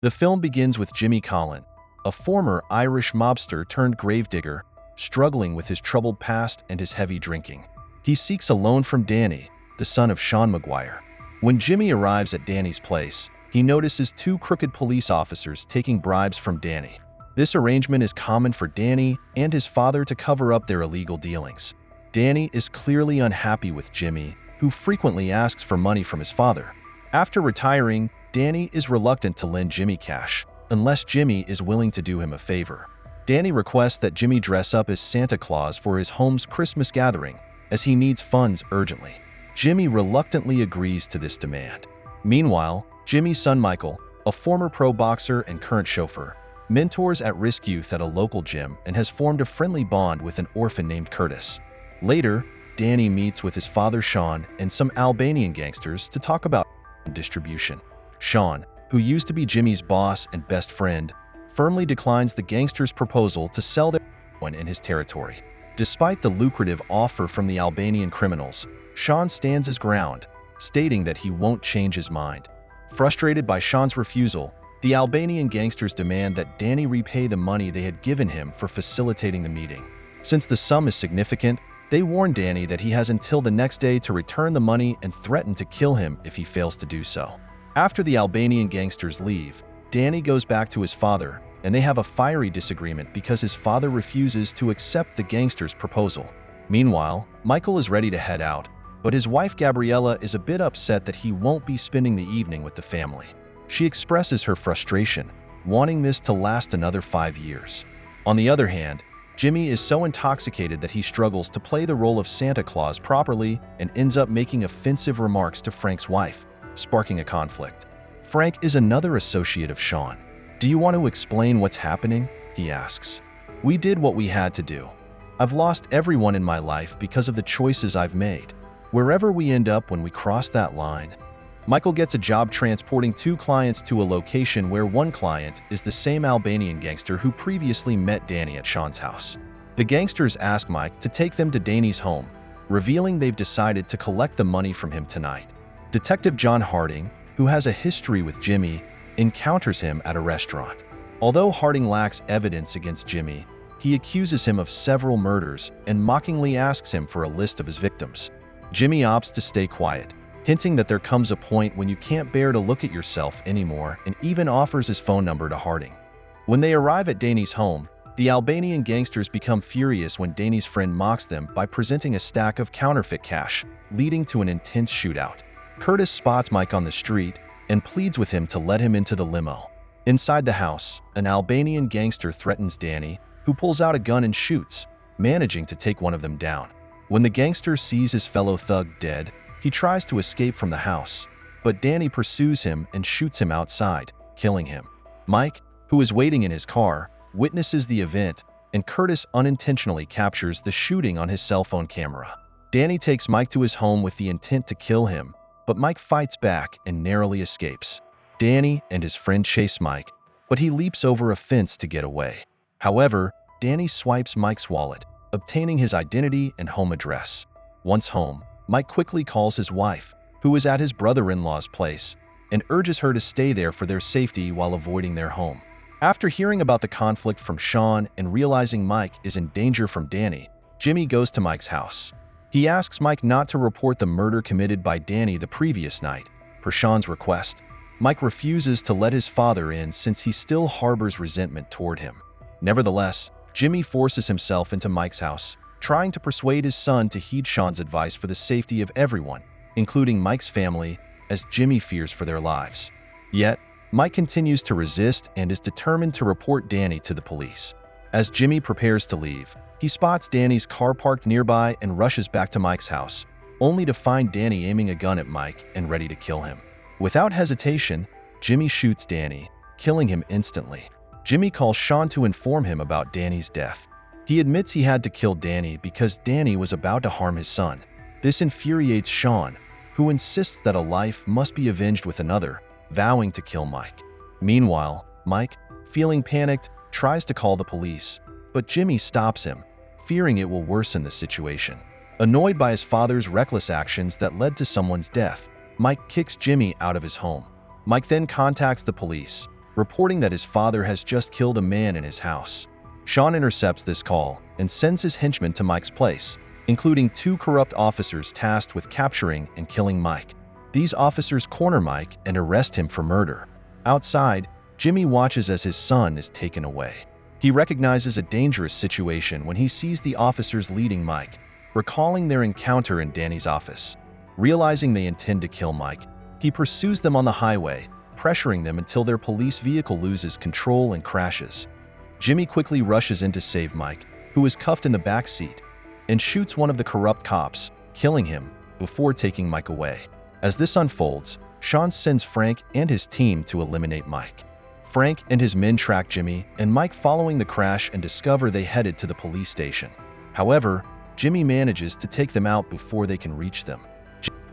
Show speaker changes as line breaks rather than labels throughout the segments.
The film begins with Jimmy Collin, a former Irish mobster turned gravedigger, struggling with his troubled past and his heavy drinking. He seeks a loan from Danny, the son of Sean Maguire. When Jimmy arrives at Danny's place, he notices two crooked police officers taking bribes from Danny. This arrangement is common for Danny and his father to cover up their illegal dealings. Danny is clearly unhappy with Jimmy, who frequently asks for money from his father. After retiring, Danny is reluctant to lend Jimmy cash, unless Jimmy is willing to do him a favor. Danny requests that Jimmy dress up as Santa Claus for his home's Christmas gathering, as he needs funds urgently. Jimmy reluctantly agrees to this demand. Meanwhile, Jimmy's son Michael, a former pro boxer and current chauffeur, mentors at-risk youth at a local gym and has formed a friendly bond with an orphan named Curtis. Later, Danny meets with his father Sean and some Albanian gangsters to talk about distribution. Sean, who used to be Jimmy's boss and best friend, firmly declines the gangsters' proposal to sell their heroin in his territory. Despite the lucrative offer from the Albanian criminals, Sean stands his ground, stating that he won't change his mind. Frustrated by Sean's refusal, the Albanian gangsters demand that Danny repay the money they had given him for facilitating the meeting. Since the sum is significant, they warn Danny that he has until the next day to return the money and threaten to kill him if he fails to do so. After the Albanian gangsters leave, Danny goes back to his father, and they have a fiery disagreement because his father refuses to accept the gangsters' proposal. Meanwhile, Michael is ready to head out, but his wife Gabriella is a bit upset that he won't be spending the evening with the family. She expresses her frustration, wanting this to last another 5 years. On the other hand, Jimmy is so intoxicated that he struggles to play the role of Santa Claus properly and ends up making offensive remarks to Frank's wife, sparking a conflict. Frank is another associate of Sean. "Do you want to explain what's happening?" he asks. "We did what we had to do. I've lost everyone in my life because of the choices I've made. Wherever we end up when we cross that line." Michael gets a job transporting two clients to a location where one client is the same Albanian gangster who previously met Danny at Sean's house. The gangsters ask Mike to take them to Danny's home, revealing they've decided to collect the money from him tonight. Detective John Harding, who has a history with Jimmy, encounters him at a restaurant. Although Harding lacks evidence against Jimmy, he accuses him of several murders and mockingly asks him for a list of his victims. Jimmy opts to stay quiet, hinting that there comes a point when you can't bear to look at yourself anymore, and even offers his phone number to Harding. When they arrive at Danny's home, the Albanian gangsters become furious when Danny's friend mocks them by presenting a stack of counterfeit cash, leading to an intense shootout. Curtis spots Mike on the street and pleads with him to let him into the limo. Inside the house, an Albanian gangster threatens Danny, who pulls out a gun and shoots, managing to take one of them down. When the gangster sees his fellow thug dead, he tries to escape from the house, but Danny pursues him and shoots him outside, killing him. Mike, who is waiting in his car, witnesses the event, and Curtis unintentionally captures the shooting on his cell phone camera. Danny takes Mike to his home with the intent to kill him, but Mike fights back and narrowly escapes. Danny and his friend chase Mike, but he leaps over a fence to get away. However, Danny swipes Mike's wallet, obtaining his identity and home address. Once home, Mike quickly calls his wife, who is at his brother-in-law's place, and urges her to stay there for their safety while avoiding their home. After hearing about the conflict from Sean and realizing Mike is in danger from Danny, Jimmy goes to Mike's house. He asks Mike not to report the murder committed by Danny the previous night, per Sean's request. Mike refuses to let his father in since he still harbors resentment toward him. Nevertheless, Jimmy forces himself into Mike's house, trying to persuade his son to heed Sean's advice for the safety of everyone, including Mike's family, as Jimmy fears for their lives. Yet, Mike continues to resist and is determined to report Danny to the police. As Jimmy prepares to leave, he spots Danny's car parked nearby and rushes back to Mike's house, only to find Danny aiming a gun at Mike and ready to kill him. Without hesitation, Jimmy shoots Danny, killing him instantly. Jimmy calls Sean to inform him about Danny's death. He admits he had to kill Danny because Danny was about to harm his son. This infuriates Sean, who insists that a life must be avenged with another, vowing to kill Mike. Meanwhile, Mike, feeling panicked, tries to call the police, but Jimmy stops him, fearing it will worsen the situation. Annoyed by his father's reckless actions that led to someone's death, Mike kicks Jimmy out of his home. Mike then contacts the police, reporting that his father has just killed a man in his house. Sean intercepts this call and sends his henchmen to Mike's place, including 2 corrupt officers tasked with capturing and killing Mike. These officers corner Mike and arrest him for murder. Outside, Jimmy watches as his son is taken away. He recognizes a dangerous situation when he sees the officers leading Mike, recalling their encounter in Danny's office. Realizing they intend to kill Mike, he pursues them on the highway, pressuring them until their police vehicle loses control and crashes. Jimmy quickly rushes in to save Mike, who is cuffed in the back seat, and shoots one of the corrupt cops, killing him before taking Mike away. As this unfolds, Sean sends Frank and his team to eliminate Mike. Frank and his men track Jimmy and Mike following the crash and discover they headed to the police station. However, Jimmy manages to take them out before they can reach them.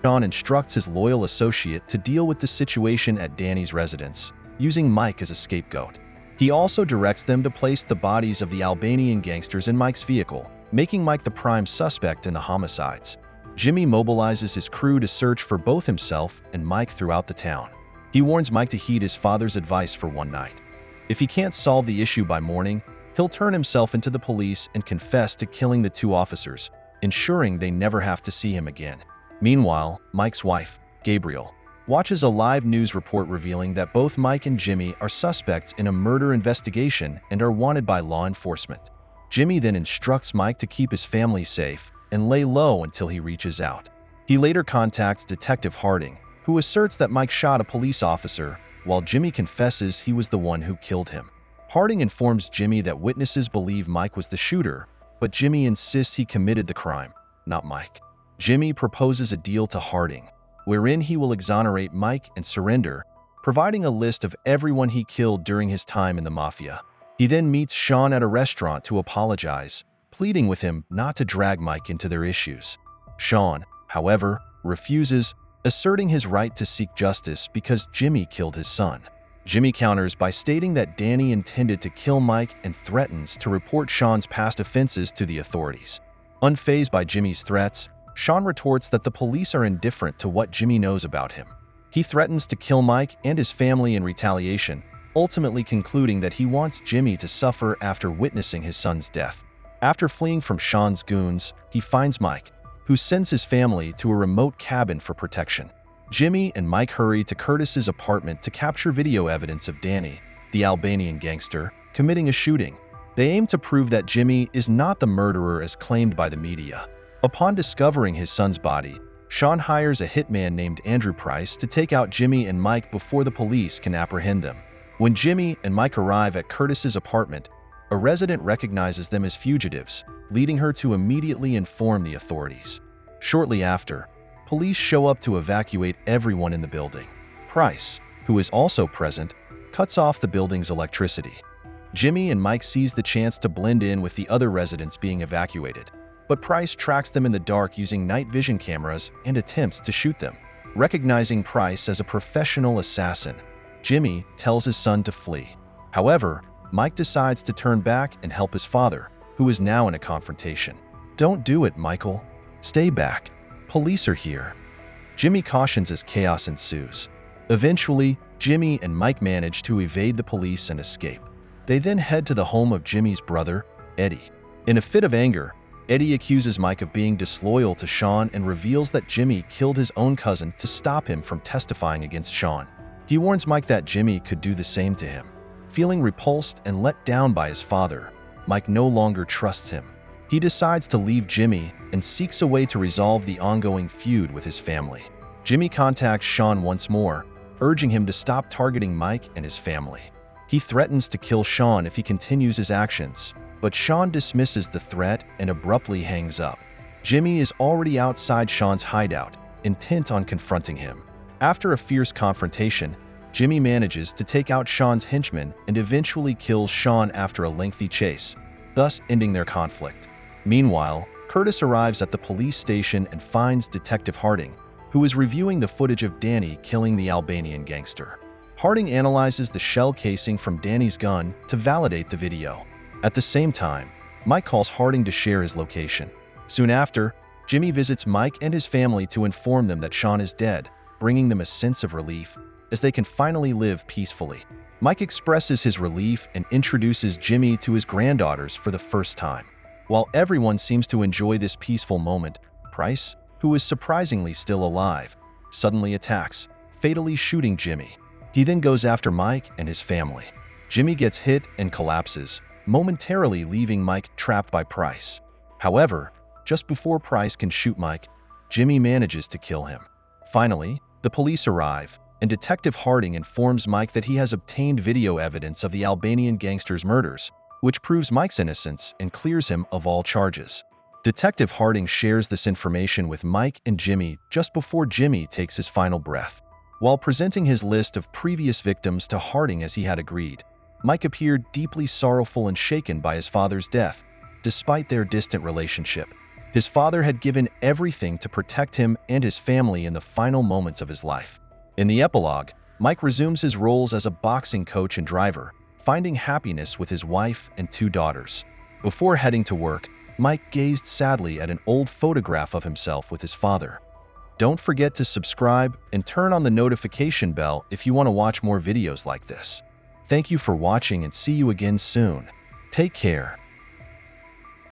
Sean instructs his loyal associate to deal with the situation at Danny's residence, using Mike as a scapegoat. He also directs them to place the bodies of the Albanian gangsters in Mike's vehicle, making Mike the prime suspect in the homicides. Jimmy mobilizes his crew to search for both himself and Mike throughout the town. He warns Mike to heed his father's advice for one night. If he can't solve the issue by morning, he'll turn himself into the police and confess to killing the 2 officers, ensuring they never have to see him again. Meanwhile, Mike's wife, Gabriel, watches a live news report revealing that both Mike and Jimmy are suspects in a murder investigation and are wanted by law enforcement. Jimmy then instructs Mike to keep his family safe and lay low until he reaches out. He later contacts Detective Harding, who asserts that Mike shot a police officer, while Jimmy confesses he was the one who killed him. Harding informs Jimmy that witnesses believe Mike was the shooter, but Jimmy insists he committed the crime, not Mike. Jimmy proposes a deal to Harding, wherein he will exonerate Mike and surrender, providing a list of everyone he killed during his time in the mafia. He then meets Sean at a restaurant to apologize, pleading with him not to drag Mike into their issues. Sean, however, refuses, asserting his right to seek justice because Jimmy killed his son. Jimmy counters by stating that Danny intended to kill Mike and threatens to report Sean's past offenses to the authorities. Unfazed by Jimmy's threats, Sean retorts that the police are indifferent to what Jimmy knows about him. He threatens to kill Mike and his family in retaliation, ultimately concluding that he wants Jimmy to suffer after witnessing his son's death. After fleeing from Sean's goons, he finds Mike, who sends his family to a remote cabin for protection. Jimmy and Mike hurry to Curtis's apartment to capture video evidence of Danny, the Albanian gangster, committing a shooting. They aim to prove that Jimmy is not the murderer as claimed by the media. Upon discovering his son's body, Sean hires a hitman named Andrew Price to take out Jimmy and Mike before the police can apprehend them. When Jimmy and Mike arrive at Curtis's apartment, a resident recognizes them as fugitives, leading her to immediately inform the authorities. Shortly after, police show up to evacuate everyone in the building. Price, who is also present, cuts off the building's electricity. Jimmy and Mike seize the chance to blend in with the other residents being evacuated, but Price tracks them in the dark using night vision cameras and attempts to shoot them. Recognizing Price as a professional assassin, Jimmy tells his son to flee. However, Mike decides to turn back and help his father, who is now in a confrontation. "Don't do it, Michael. Stay back. Police are here." Jimmy cautions as chaos ensues. Eventually, Jimmy and Mike manage to evade the police and escape. They then head to the home of Jimmy's brother, Eddie. In a fit of anger, Eddie accuses Mike of being disloyal to Sean and reveals that Jimmy killed his own cousin to stop him from testifying against Sean. He warns Mike that Jimmy could do the same to him. Feeling repulsed and let down by his father, Mike no longer trusts him. He decides to leave Jimmy and seeks a way to resolve the ongoing feud with his family. Jimmy contacts Sean once more, urging him to stop targeting Mike and his family. He threatens to kill Sean if he continues his actions, but Sean dismisses the threat and abruptly hangs up. Jimmy is already outside Sean's hideout, intent on confronting him. After a fierce confrontation, Jimmy manages to take out Sean's henchmen and eventually kills Sean after a lengthy chase, thus ending their conflict. Meanwhile, Curtis arrives at the police station and finds Detective Harding, who is reviewing the footage of Danny killing the Albanian gangster. Harding analyzes the shell casing from Danny's gun to validate the video. At the same time, Mike calls Harding to share his location. Soon after, Jimmy visits Mike and his family to inform them that Sean is dead, bringing them a sense of relief as they can finally live peacefully. Mike expresses his relief and introduces Jimmy to his granddaughters for the first time. While everyone seems to enjoy this peaceful moment, Price, who is surprisingly still alive, suddenly attacks, fatally shooting Jimmy. He then goes after Mike and his family. Jimmy gets hit and collapses, momentarily leaving Mike trapped by Price. However, just before Price can shoot Mike, Jimmy manages to kill him. Finally, the police arrive, and Detective Harding informs Mike that he has obtained video evidence of the Albanian gangster's murders, which proves Mike's innocence and clears him of all charges. Detective Harding shares this information with Mike and Jimmy just before Jimmy takes his final breath. While presenting his list of previous victims to Harding as he had agreed, Mike appeared deeply sorrowful and shaken by his father's death, despite their distant relationship. His father had given everything to protect him and his family in the final moments of his life. In the epilogue, Mike resumes his roles as a boxing coach and driver, finding happiness with his wife and 2 daughters. Before heading to work, Mike gazed sadly at an old photograph of himself with his father. Don't forget to subscribe and turn on the notification bell if you want to watch more videos like this. Thank you for watching and see you again soon. Take care.